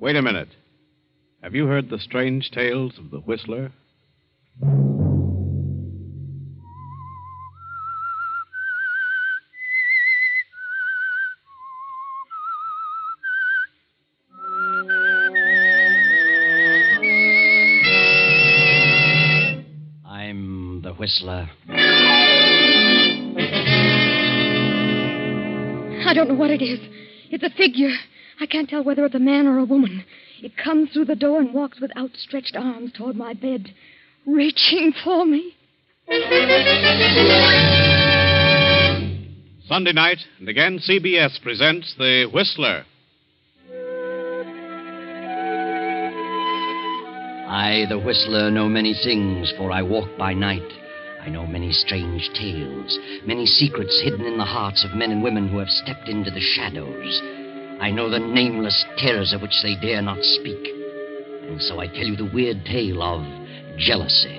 Wait a minute. Have you heard the strange tales of the Whistler? I'm the Whistler. I don't know what it is. It's a figure. I can't tell whether it's a man or a woman. It comes through the door and walks with outstretched arms toward my bed, reaching for me. Sunday night, and again CBS presents The Whistler. I, the Whistler, know many things, for I walk by night. I know many strange tales, many secrets hidden in the hearts of men and women who have stepped into the shadows. I know the nameless terrors of which they dare not speak. And so I tell you the weird tale of jealousy.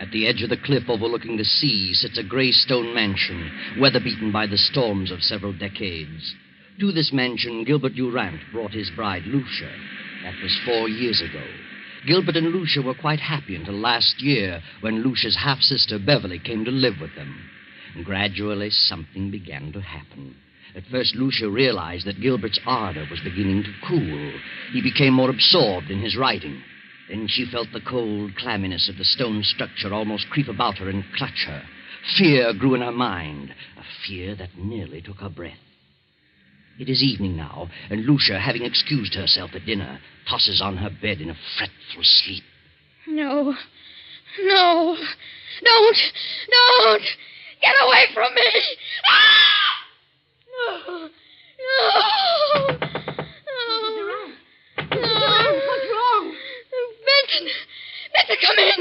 At the edge of the cliff overlooking the sea sits a gray stone mansion, weather-beaten by the storms of several decades. To this mansion, Gilbert Durant brought his bride, Lucia. That was 4 years ago. Gilbert and Lucia were quite happy until last year, when Lucia's half-sister, Beverly, came to live with them. And gradually, something began to happen. At first, Lucia realized that Gilbert's ardor was beginning to cool. He became more absorbed in his writing. Then she felt the cold clamminess of the stone structure almost creep about her and clutch her. Fear grew in her mind, a fear that nearly took her breath. It is evening now, and Lucia, having excused herself at dinner, tosses on her bed in a fretful sleep. No. Don't! Get away from me! Ah! No! What's wrong? Benson, come in!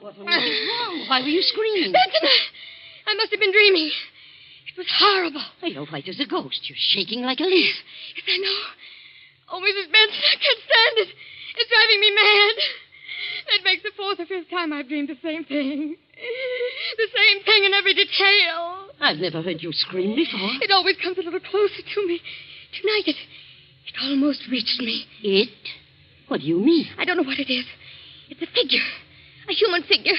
What was wrong? Why were you screaming? Benson, I must have been dreaming. It was horrible. You're white as a ghost. You're shaking like a leaf. Yes, I know. Oh, Mrs. Benson, I can't stand it. It's driving me mad. That makes the 4th or 5th time I've dreamed the same thing. The same thing in every detail. I've never heard you scream before. It always comes a little closer to me. Tonight, it almost reached me. It? What do you mean? I don't know what it is. It's a figure. A human figure.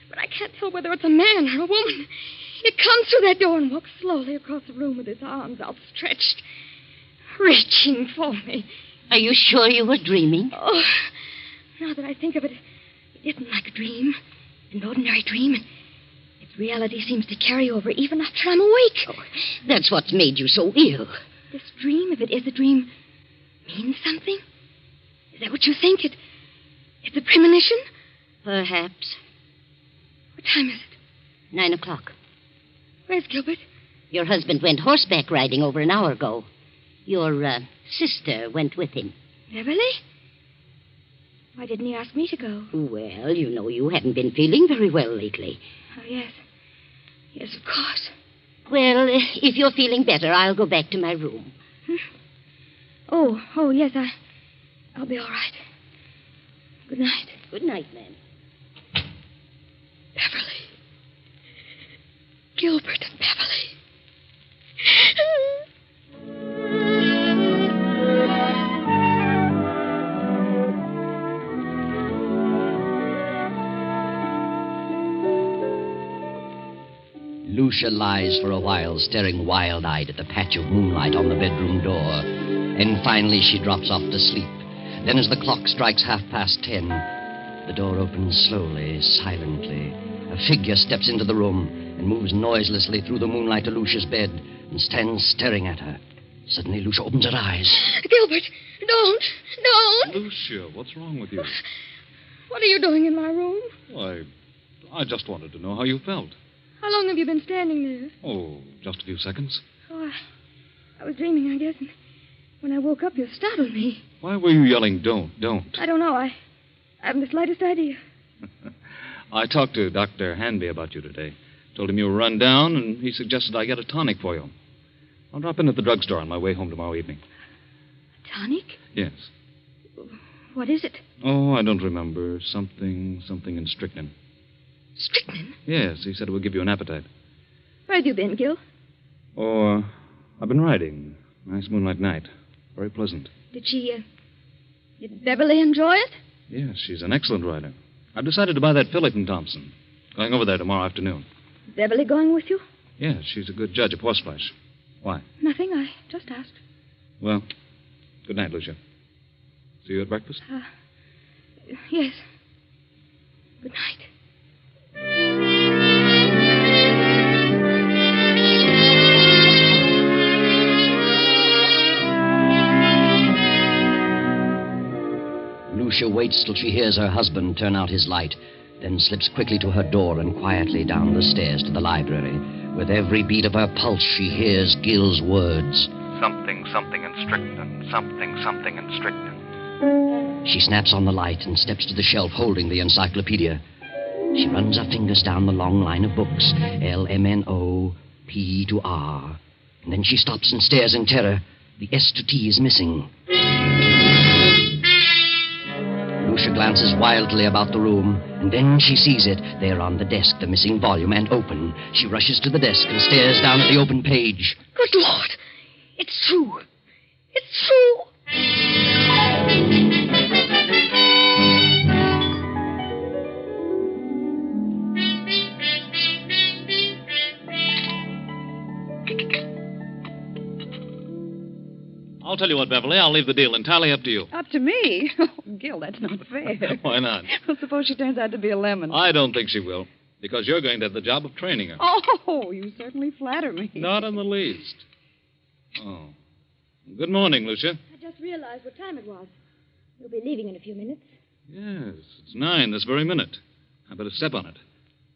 But I can't tell whether it's a man or a woman. It comes through that door and walks slowly across the room with its arms outstretched, reaching for me. Are you sure you were dreaming? Oh, now that I think of it, it isn't like a dream, an ordinary dream. Its reality seems to carry over even after I'm awake. Oh, that's what's made you so ill. This dream, if it is a dream, means something? Is that what you think? It's a premonition? Perhaps. What time is it? 9 o'clock. Where's Gilbert? Your husband went horseback riding over an hour ago. Your sister went with him. Beverly? Why didn't he ask me to go? Well, you know you haven't been feeling very well lately. Oh, yes. Yes, of course. Well, if you're feeling better, I'll go back to my room. Oh, yes, I'll be all right. Good night. Good night, ma'am. Beverly. Gilbert and Beverly. Lucia lies for a while, staring wild-eyed at the patch of moonlight on the bedroom door. And finally she drops off to sleep. Then as the clock strikes 10:30, the door opens slowly, silently. A figure steps into the room and moves noiselessly through the moonlight to Lucia's bed and stands staring at her. Suddenly, Lucia opens her eyes. Gilbert, don't! Lucia, what's wrong with you? What are you doing in my room? Why, I just wanted to know how you felt. How long have you been standing there? Oh, just a few seconds. Oh, I was dreaming, I guess, and when I woke up, you startled me. Why were you yelling, don't? I don't know. I haven't the slightest idea. I talked to Dr. Hanby about you today. Told him you were run down, and he suggested I get a tonic for you. I'll drop in at the drugstore on my way home tomorrow evening. A tonic? Yes. What is it? Oh, I don't remember. Something in strychnine. Strychnine? Yes, he said it would give you an appetite. Where have you been, Gil? Oh, I've been riding. Nice moonlight night. Very pleasant. Did Beverly enjoy it? Yes, she's an excellent rider. I've decided to buy that filly from Thompson. Going over there tomorrow afternoon. Beverly going with you? Yes, she's a good judge of horse flesh. Why? Nothing. I just asked. Well, good night, Lucia. See you at breakfast? Yes. Good night. Lucia waits till she hears her husband turn out his light, then slips quickly to her door and quietly down the stairs to the library. With every beat of her pulse, she hears Gil's words. Something in Strickland. Something in Strickland. She snaps on the light and steps to the shelf holding the encyclopedia. She runs her fingers down the long line of books, LMNO, P to R. And then she stops and stares in terror. The S to T is missing. Lucia glances wildly about the room, and then she sees it. There on the desk, the missing volume, and open. She rushes to the desk and stares down at the open page. Good Lord! It's true. It's true. I'll tell you what, Beverly. I'll leave the deal entirely up to you. Up to me? Oh, Gil, that's not fair. Why not? Well, suppose she turns out to be a lemon. I don't think she will, because you're going to have the job of training her. Oh, you certainly flatter me. Not in the least. Oh. Good morning, Lucia. I just realized what time it was. You'll be leaving in a few minutes. Yes, it's 9 this very minute. I better step on it.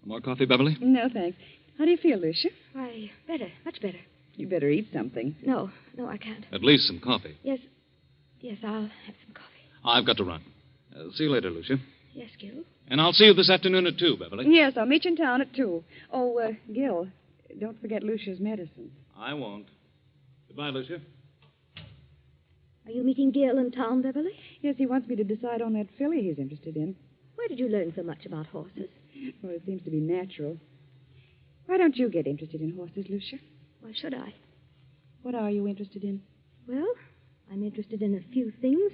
More coffee, Beverly? No, thanks. How do you feel, Lucia? Why, better. Much better. You better eat something. No, I can't. At least some coffee. Yes, I'll have some coffee. I've got to run. See you later, Lucia. Yes, Gil. And I'll see you this afternoon at 2, Beverly. Yes, I'll meet you in town at 2. Oh, Gil, don't forget Lucia's medicine. I won't. Goodbye, Lucia. Are you meeting Gil in town, Beverly? Yes, he wants me to decide on that filly he's interested in. Where did you learn so much about horses? Well, it seems to be natural. Why don't you get interested in horses, Lucia? Why should I? What are you interested in? Well, I'm interested in a few things.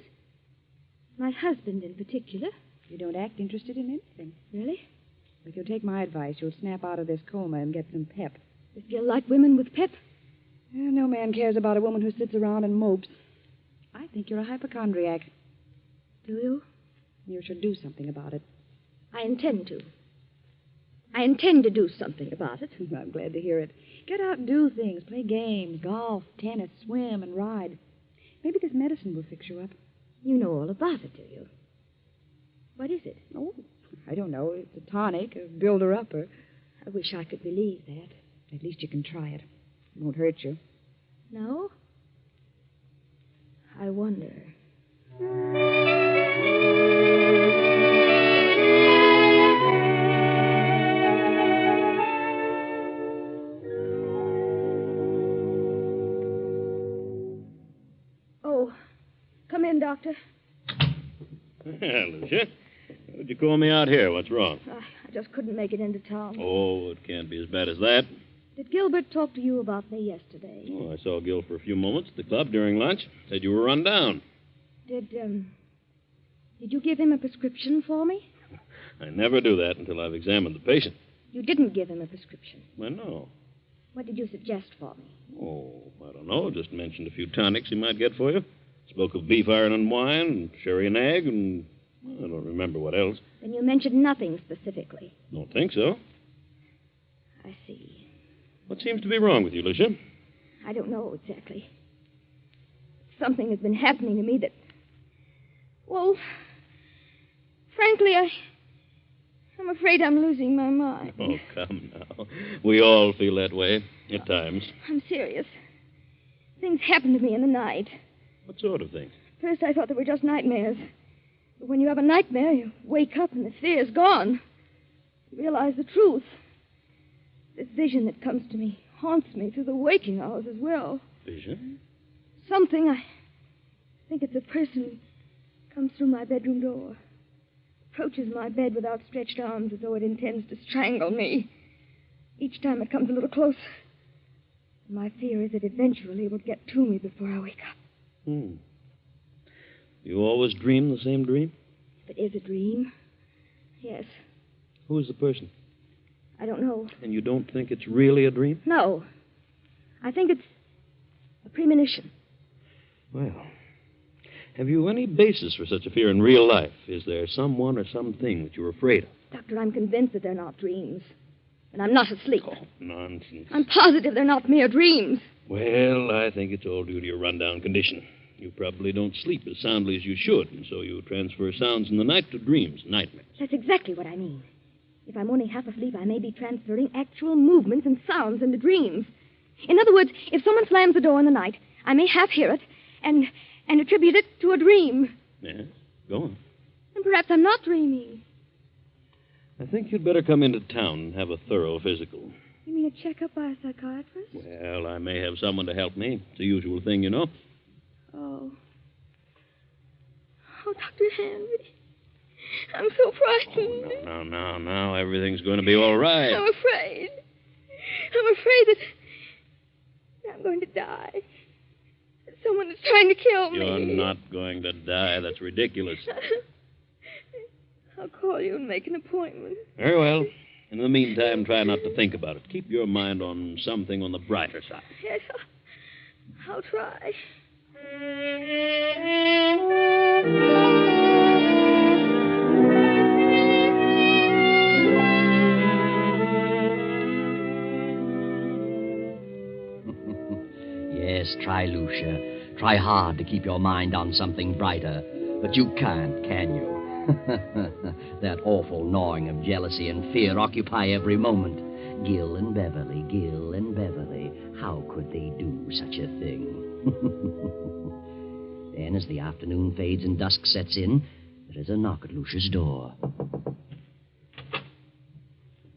My husband in particular. You don't act interested in anything. Really? If you'll take my advice, you'll snap out of this coma and get some pep. Does Gil like women with pep? Well, no man cares about a woman who sits around and mopes. I think you're a hypochondriac. Do you? You should do something about it. I intend to. I intend to do something about it. I'm glad to hear it. Get out and do things. Play games, golf, tennis, swim, and ride. Maybe this medicine will fix you up. You know all about it, do you? What is it? Oh, I don't know. It's a tonic, a builder-upper. I wish I could believe that. At least you can try it. It won't hurt you. No? I wonder. Oh, come in, Doctor. Yeah, Lucia. What'd you call me out here? What's wrong? I just couldn't make it into town. Oh, it can't be as bad as that. Did Gilbert talk to you about me yesterday? Oh, I saw Gil for a few moments at the club during lunch. Said you were run down. Did you give him a prescription for me? I never do that until I've examined the patient. You didn't give him a prescription. Well, no. What did you suggest for me? Oh, I don't know. Just mentioned a few tonics he might get for you. Spoke of beef iron and wine, and sherry and egg, and I don't remember what else. Then you mentioned nothing specifically. Don't think so. I see. What seems to be wrong with you, Lucia? I don't know exactly. Something has been happening to me that... Well, frankly, I'm afraid I'm losing my mind. Oh, come now. We all feel that way at times. I'm serious. Things happen to me in the night. What sort of things? First, I thought they were just nightmares. But when you have a nightmare, you wake up and the fear is gone. You realize the truth. This vision that comes to me haunts me through the waking hours as well. Vision? Something, I think it's a person, comes through my bedroom door, approaches my bed with outstretched arms as though it intends to strangle me. Each time it comes a little closer. My fear is that eventually it will get to me before I wake up. You always dream the same dream? If it is a dream, yes. Who is the person? I don't know. And you don't think it's really a dream? No. I think it's a premonition. Well, have you any basis for such a fear in real life? Is there someone or something that you're afraid of? Doctor, I'm convinced that they're not dreams. And I'm not asleep. Oh, nonsense. I'm positive they're not mere dreams. Well, I think it's all due to your rundown condition. You probably don't sleep as soundly as you should, and so you transfer sounds in the night to dreams, nightmares. That's exactly what I mean. If I'm only half asleep, I may be transferring actual movements and sounds into dreams. In other words, if someone slams the door in the night, I may half hear it and attribute it to a dream. Yes, go on. And perhaps I'm not dreaming. I think you'd better come into town and have a thorough physical. You mean a checkup by a psychiatrist? Well, I may have someone to help me. It's the usual thing, you know. Oh. Oh, Dr. Henry. I'm so frightened. Oh, no. Everything's going to be all right. I'm afraid. I'm afraid that I'm going to die. That someone is trying to kill me. You're not going to die. That's ridiculous. I'll call you and make an appointment. Very well. In the meantime, try not to think about it. Keep your mind on something on the brighter side. Yes, I'll try. Yes, try, Lucia. Try hard to keep your mind on something brighter. But you can't, can you? That awful gnawing of jealousy and fear occupy every moment. Gil and Beverly, Gil and Beverly. How could they do such a thing? Then, as the afternoon fades and dusk sets in, there is a knock at Lucia's door.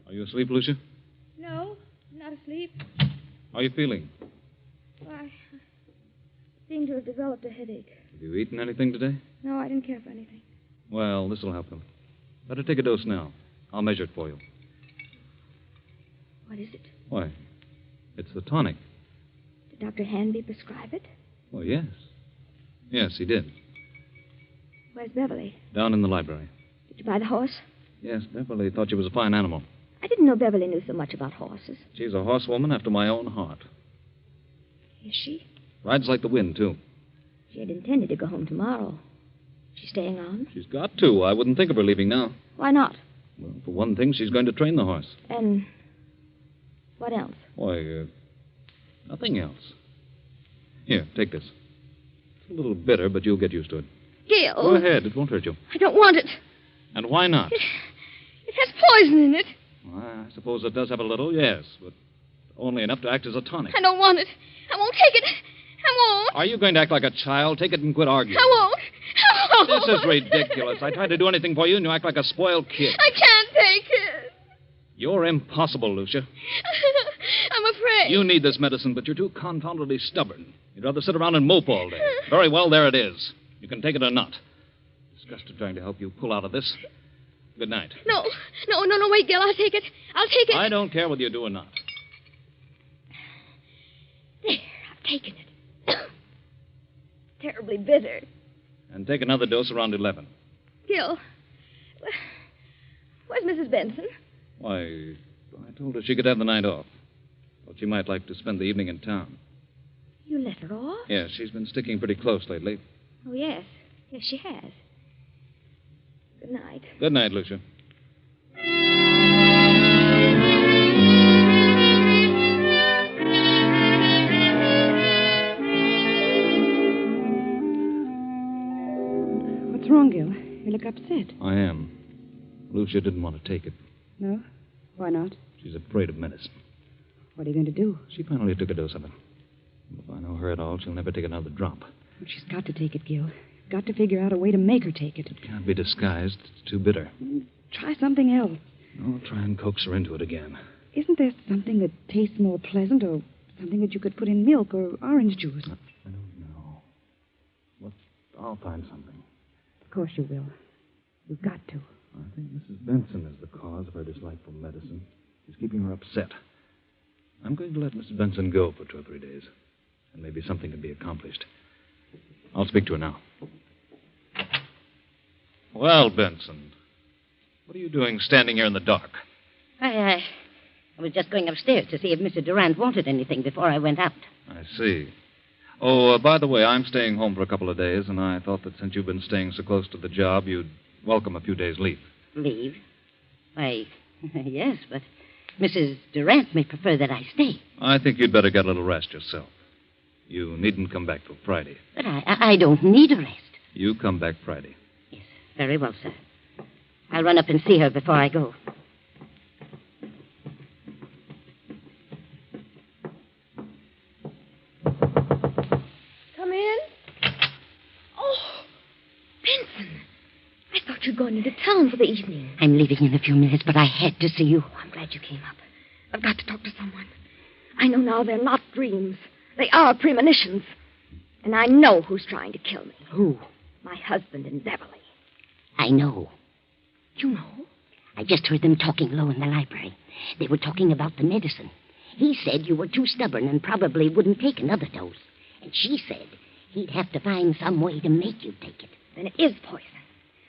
Are you asleep, Lucia? No, I'm not asleep. How are you feeling? I seem to have developed a headache. Have you eaten anything today? No, I didn't care for anything. Well, this will help him. Better take a dose now. I'll measure it for you. What is it? Why, it's the tonic. Did Dr. Hanby prescribe it? Oh, yes. Yes, he did. Where's Beverly? Down in the library. Did you buy the horse? Yes, Beverly thought you was a fine animal. I didn't know Beverly knew so much about horses. She's a horsewoman after my own heart. Is she? Rides like the wind, too. She had intended to go home tomorrow. She's staying on? She's got to. I wouldn't think of her leaving now. Why not? Well, for one thing, she's going to train the horse. And what else? Why, nothing else. Here, take this. It's a little bitter, but you'll get used to it. Gil. Go ahead. It won't hurt you. I don't want it. And why not? It has poison in it. Well, I suppose it does have a little, yes, but only enough to act as a tonic. I don't want it. I won't take it. I won't. Are you going to act like a child? Take it and quit arguing. I won't. This is ridiculous. I tried to do anything for you, and you act like a spoiled kid. I can't take it. You're impossible, Lucia. I'm afraid. You need this medicine, but you're too confoundedly stubborn. You'd rather sit around and mope all day. Very well, there it is. You can take it or not. Disgusted trying to help you pull out of this. Good night. No, wait, Gil. I'll take it. I'll take it. I don't care whether you do or not. There, I've taken it. Terribly bitter. And take another dose around 11. Gil, where's Mrs. Benson? Why, I told her she could have the night off. Thought she might like to spend the evening in town. You let her off? Yes, she's been sticking pretty close lately. Oh, yes. Yes, she has. Good night. Good night, Lucia. What's wrong, Gil? You look upset. I am. Lucia didn't want to take it. No? Why not? She's afraid of medicine. What are you going to do? She finally took a dose of it. If I know her at all, she'll never take another drop. Well, she's got to take it, Gil. You've got to figure out a way to make her take it. It can't be disguised. It's too bitter. Try something else. I'll try and coax her into it again. Isn't there something that tastes more pleasant, or something that you could put in milk or orange juice? I don't know. Well, I'll find something. Of course you will. You've got to. I think Mrs. Benson is the cause of her dislike for medicine. She's keeping her upset. I'm going to let Mrs. Benson go for 2 or 3 days. And maybe something can be accomplished. I'll speak to her now. Well, Benson, what are you doing standing here in the dark? I was just going upstairs to see if Mr. Durant wanted anything before I went out. I see. Oh, by the way, I'm staying home for a couple of days, and I thought that since you've been staying so close to the job, you'd welcome a few days' leave. Leave? Why, yes, but Mrs. Durant may prefer that I stay. I think you'd better get a little rest yourself. You needn't come back till Friday. But I don't need a rest. You come back Friday. Yes, very well, sir. I'll run up and see her before I go. Come in. Oh, Benson. I thought you'd gone into town for the evening. I'm leaving in a few minutes, but I had to see you. Oh, I'm glad you came up. I've got to talk to someone. I know now they're not dreams. They are premonitions. And I know who's trying to kill me. Who? My husband and Beverly. I know. You know? I just heard them talking low in the library. They were talking about the medicine. He said you were too stubborn and probably wouldn't take another dose. And she said he'd have to find some way to make you take it. Then it is poison.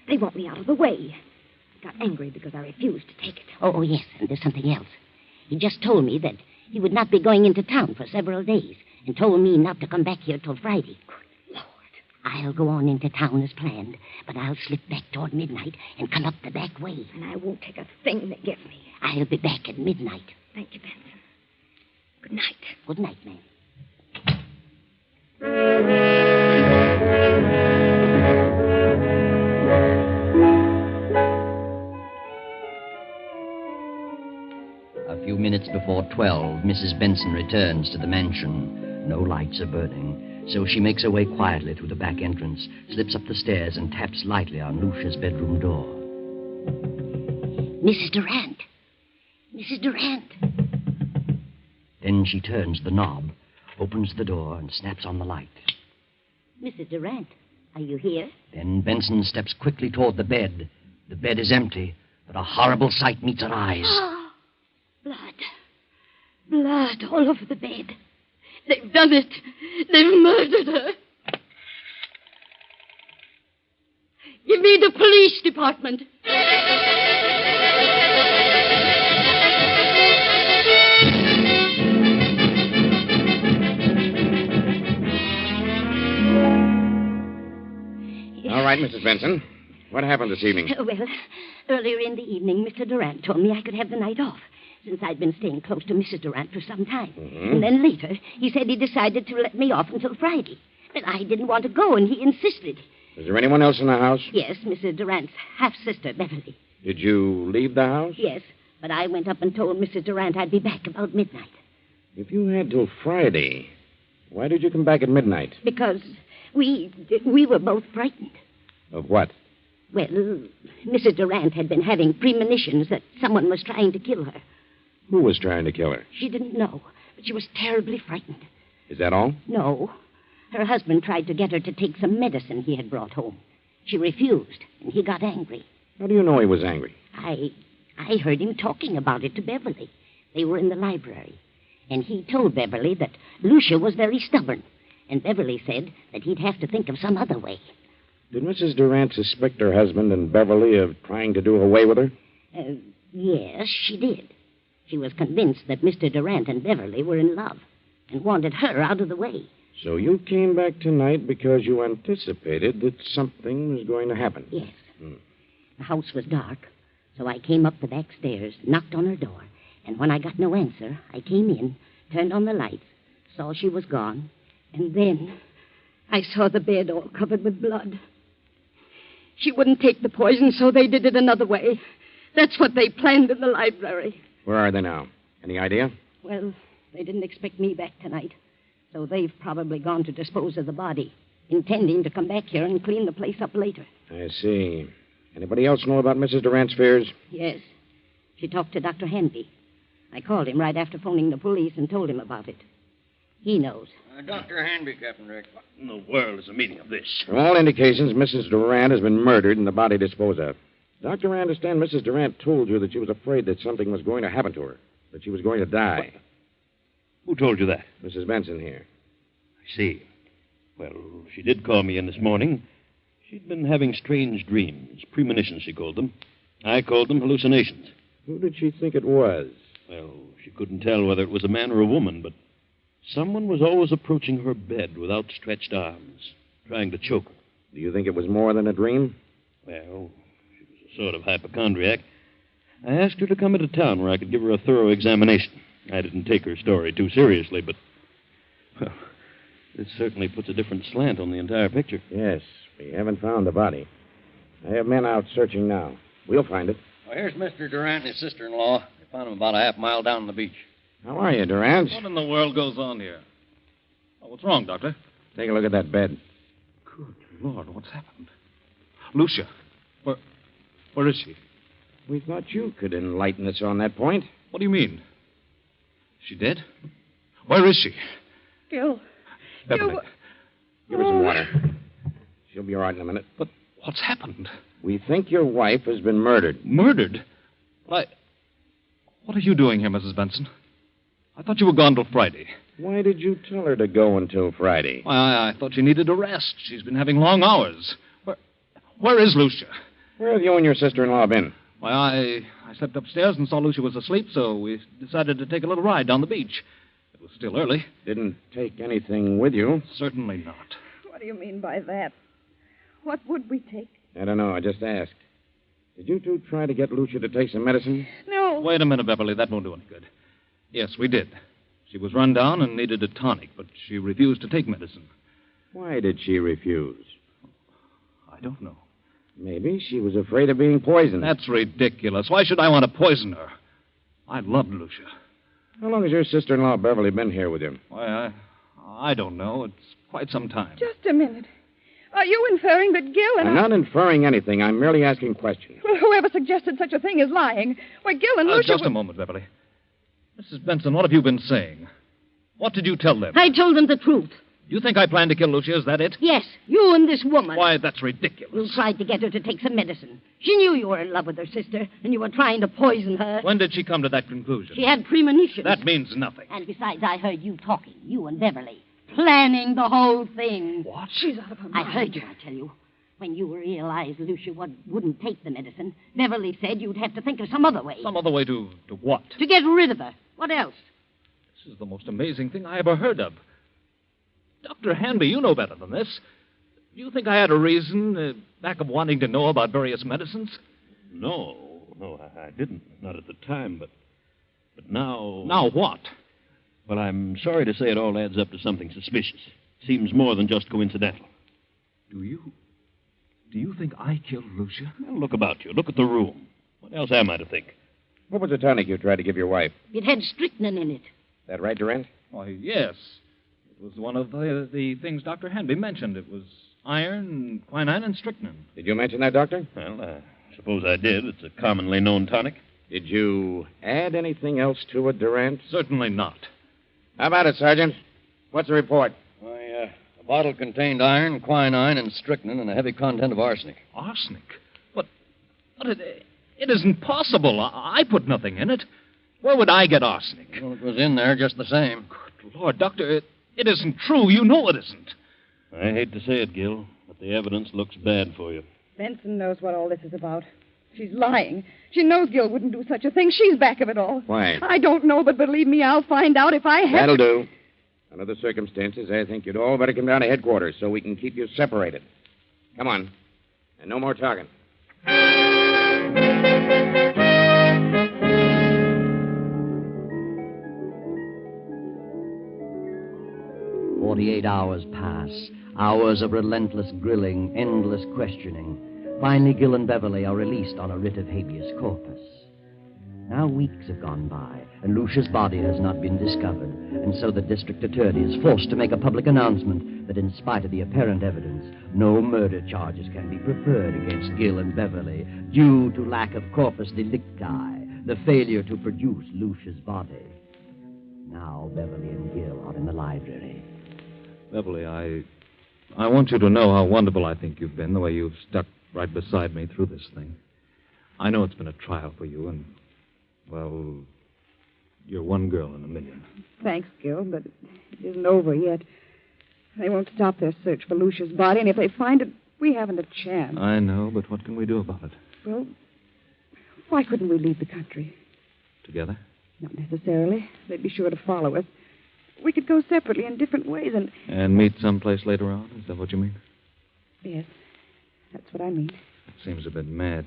They want me out of the way. I got angry because I refused to take it. Oh, yes, and there's something else. He just told me that he would not be going into town for several days and told me not to come back here till Friday. Good Lord. I'll go on into town as planned, but I'll slip back toward midnight and come up the back way. And I won't take a thing they give me. I'll be back at midnight. Thank you, Benson. Good night. Good night, ma'am. A few minutes before 12, Mrs. Benson returns to the mansion. No lights are burning, so she makes her way quietly through the back entrance, slips up the stairs, and taps lightly on Lucia's bedroom door. Mrs. Durant. Mrs. Durant. Then she turns the knob, opens the door, and snaps on the light. Mrs. Durant, are you here? Then Benson steps quickly toward the bed. The bed is empty, but a horrible sight meets her eyes. Blood. Blood all over the bed. They've done it. They've murdered her. Give me the police department. All right, Mrs. Benson. What happened this evening? Well, earlier in the evening, Mr. Durant told me I could have the night off, since I'd been staying close to Mrs. Durant for some time. Mm-hmm. And then later, he said he decided to let me off until Friday. But I didn't want to go, and he insisted. Was there anyone else in the house? Yes, Mrs. Durant's half-sister, Beverly. Did you leave the house? Yes, but I went up and told Mrs. Durant I'd be back about midnight. If you had till Friday, why did you come back at midnight? Because we were both frightened. Of what? Well, Mrs. Durant had been having premonitions that someone was trying to kill her. Who was trying to kill her? She didn't know, but she was terribly frightened. Is that all? No. Her husband tried to get her to take some medicine he had brought home. She refused, and he got angry. How do you know he was angry? I heard him talking about it to Beverly. They were in the library. And he told Beverly that Lucia was very stubborn. And Beverly said that he'd have to think of some other way. Did Mrs. Durant suspect her husband and Beverly of trying to do away with her? Yes, she did. She was convinced that Mr. Durant and Beverly were in love and wanted her out of the way. So you came back tonight because you anticipated that something was going to happen? Yes. The house was dark, so I came up the back stairs, knocked on her door, and when I got no answer, I came in, turned on the lights, saw she was gone, and then I saw the bed all covered with blood. She wouldn't take the poison, so they did it another way. That's what they planned in the library. Where are they now? Any idea? Well, they didn't expect me back tonight, so they've probably gone to dispose of the body, intending to come back here and clean the place up later. I see. Anybody else know about Mrs. Durant's fears? Yes. She talked to Dr. Hanby. I called him right after phoning the police and told him about it. He knows. Dr. Hanby, Captain Rick. What in the world is the meaning of this? From all indications, Mrs. Durant has been murdered and the body disposed of. Doctor, I understand Mrs. Durant told you that she was afraid that something was going to happen to her, that she was going to die. Who told you that? Mrs. Benson here. I see. Well, she did call me in this morning. She'd been having strange dreams. Premonitions, she called them. I called them hallucinations. Who did she think it was? Well, she couldn't tell whether it was a man or a woman, but someone was always approaching her bed with outstretched arms, trying to choke her. Do you think it was more than a dream? Well, she was a sort of hypochondriac. I asked her to come into town where I could give her a thorough examination. I didn't take her story too seriously, but, well, this certainly puts a different slant on the entire picture. Yes, we haven't found the body. I have men out searching now. We'll find it. Well, here's Mr. Durant and his sister-in-law. They found him about a half-mile down the beach. How are you, Durant? What in the world goes on here? Oh, what's wrong, Doctor? Take a look at that bed. Good Lord, what's happened? Lucia, where is she? We thought you could enlighten us on that point. What do you mean? Is she dead? Where is she? Gil. Beverly. Give her some water. She'll be all right in a minute. But what's happened? We think your wife has been murdered. Murdered? What are you doing here, Mrs. Benson? I thought you were gone till Friday. Why did you tell her to go until Friday? Why, I thought she needed a rest. She's been having long hours. Where is Lucia? Where have you and your sister-in-law been? Why, I slept upstairs and saw Lucia was asleep, so we decided to take a little ride down the beach. It was still early. Didn't take anything with you? Certainly not. What do you mean by that? What would we take? I don't know. I just asked. Did you two try to get Lucia to take some medicine? No. Wait a minute, Beverly. That won't do any good. Yes, we did. She was run down and needed a tonic, but she refused to take medicine. Why did she refuse? I don't know. Maybe she was afraid of being poisoned. That's ridiculous. Why should I want to poison her? I loved Lucia. How long has your sister-in-law Beverly been here with you? Why, I don't know. It's quite some time. Just a minute. Are you inferring that Gil and I'm not inferring anything. I'm merely asking questions. Well, whoever suggested such a thing is lying. Why, Gil and Lucia... Just a moment, Beverly. Mrs. Benson, what have you been saying? What did you tell them? I told them the truth. You think I planned to kill Lucia? Is that it? Yes, you and this woman. Why, that's ridiculous. You tried to get her to take some medicine. She knew you were in love with her sister, and you were trying to poison her. When did she come to that conclusion? She had premonitions. That means nothing. And besides, I heard you talking, you and Beverly, planning the whole thing. What? She's out of her mind. I heard you, I tell you. When you realized Lucia wouldn't take the medicine, Beverly said you'd have to think of some other way. Some other way to what? To get rid of her. What else? This is the most amazing thing I ever heard of. Dr. Hanby, you know better than this. Do you think I had a reason back of wanting to know about various medicines? No, I didn't. Not at the time, but now... Now what? Well, I'm sorry to say it all adds up to something suspicious. Seems more than just coincidental. Do you think I killed Lucia? Well, look about you. Look at the room. What else am I to think? What was the tonic you tried to give your wife? It had strychnine in it. That right, Durant? Why, yes. It was one of the things Dr. Hanby mentioned. It was iron, quinine, and strychnine. Did you mention that, Doctor? Well, I suppose I did. It's a commonly known tonic. Did you add anything else to it, Durant? Certainly not. How about it, Sergeant? What's the report? Why, the bottle contained iron, quinine, and strychnine, and a heavy content of arsenic. Arsenic? But it isn't possible. I put nothing in it. Where would I get arsenic? Well, it was in there just the same. Good Lord, Doctor, it isn't true. You know it isn't. I hate to say it, Gil, but the evidence looks bad for you. Benson knows what all this is about. She's lying. She knows Gil wouldn't do such a thing. She's back of it all. Why? I don't know, but believe me, I'll find out if I have... That'll do. Under the circumstances, I think you'd all better come down to headquarters so we can keep you separated. Come on. And no more talking. 48 hours pass. Hours of relentless grilling, endless questioning. Finally, Gil and Beverly are released on a writ of habeas corpus. Now weeks have gone by, and Lucia's body has not been discovered, and so the district attorney is forced to make a public announcement that in spite of the apparent evidence, no murder charges can be preferred against Gil and Beverly due to lack of corpus delicti, the failure to produce Lucia's body. Now Beverly and Gil are in the library. Beverly, I want you to know how wonderful I think you've been, the way you've stuck right beside me through this thing. I know it's been a trial for you, and, well, You're one girl in a million. Thanks, Gil, but it isn't over yet. They won't stop their search for Lucia's body, and if they find it, we haven't a chance. I know, but what can we do about it? Well, why couldn't we leave the country? Together? Not necessarily. They'd be sure to follow us. We could go separately in different ways, and... And meet someplace later on? Is that what you mean? Yes, that's what I mean. That seems a bit mad.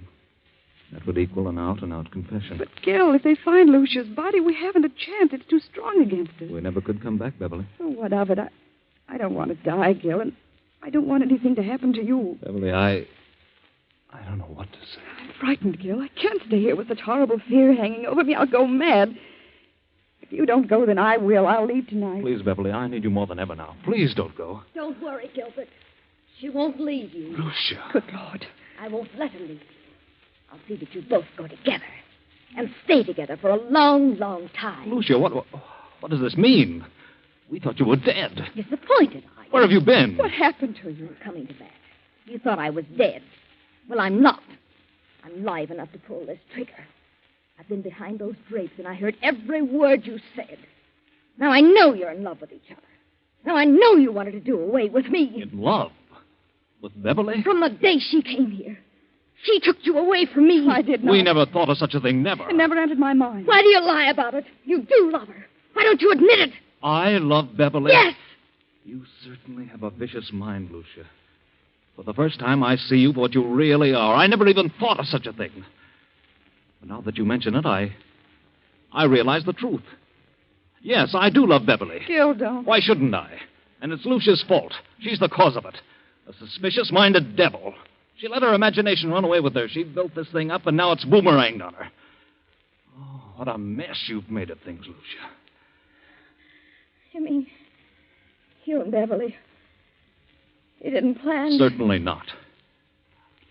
That would equal an out-and-out confession. But, Gil, if they find Lucia's body, we haven't a chance. It's too strong against us. We never could come back, Beverly. Oh, what of it? I don't want to die, Gil, and I don't want anything to happen to you. Beverly, I don't know what to say. I'm frightened, Gil. I can't stay here with such horrible fear hanging over me. I'll go mad. If you don't go, then I will. I'll leave tonight. Please, Beverly, I need you more than ever now. Please don't go. Don't worry, Gilbert. She won't leave you. Lucia. Good Lord. I won't let her leave you. I'll see that you both go together. And stay together for a long, long time. Lucia, what does this mean? We thought you were dead. Disappointed, are you? Where have you been? What happened to you? Coming to that. You thought I was dead. Well, I'm not. I'm live enough to pull this trigger. I've been behind those drapes, and I heard every word you said. Now I know you're in love with each other. Now I know you wanted to do away with me. In love? With Beverly? From the day she came here. She took you away from me. I did not. We never thought of such a thing, never. It never entered my mind. Why do you lie about it? You do love her. Why don't you admit it? I love Beverly? Yes. You certainly have a vicious mind, Lucia. For the first time, I see you for what you really are. I never even thought of such a thing. But now that you mention it, I realize the truth. Yes, I do love Beverly. Gil, don't. Why shouldn't I? And it's Lucia's fault. She's the cause of it. A suspicious-minded devil. She let her imagination run away with her. She built this thing up, and now it's boomeranged on her. Oh, what a mess you've made of things, Lucia. You mean you and Beverly, you didn't plan? Certainly not.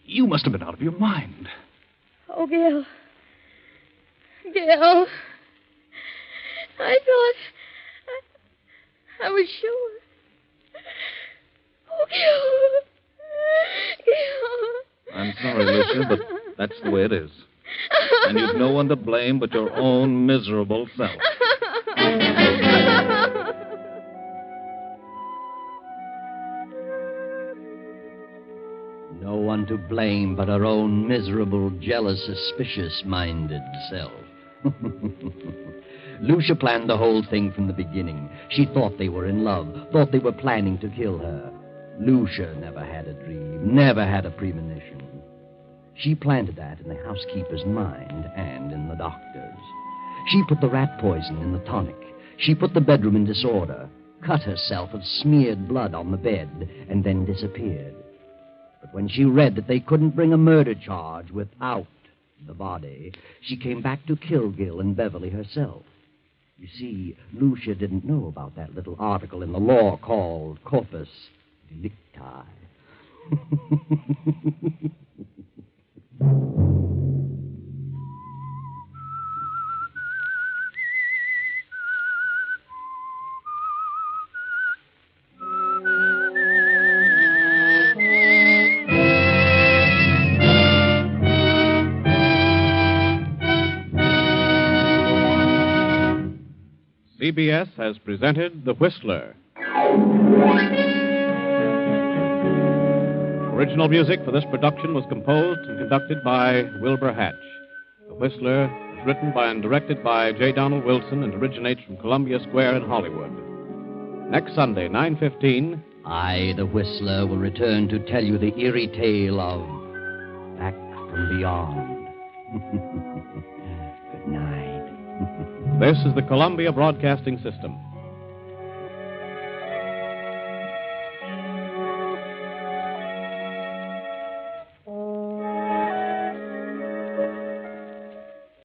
You must have been out of your mind. Oh, Gil. Gil. I thought... I was sure. Oh, Gil. Gil. I'm sorry, Lucia, but that's the way it is. And you've no one to blame but your own miserable self. No one to blame but her own miserable, jealous, suspicious-minded self. Lucia planned the whole thing from the beginning. She thought they were in love, thought they were planning to kill her. Lucia never had a dream, never had a premonition. She planted that in the housekeeper's mind and in the doctor's. She put the rat poison in the tonic. She put the bedroom in disorder, cut herself and smeared blood on the bed, and then disappeared. But when she read that they couldn't bring a murder charge without the body, she came back to kill Gil and Beverly herself. You see, Lucia didn't know about that little article in the law called corpus delicti. CBS has presented The Whistler. Original music for this production was composed and conducted by Wilbur Hatch. The Whistler is written by and directed by J. Donald Wilson and originates from Columbia Square in Hollywood. Next Sunday, 9:15. I, the Whistler, will return to tell you the eerie tale of Back from Beyond. Good night. This is the Columbia Broadcasting System.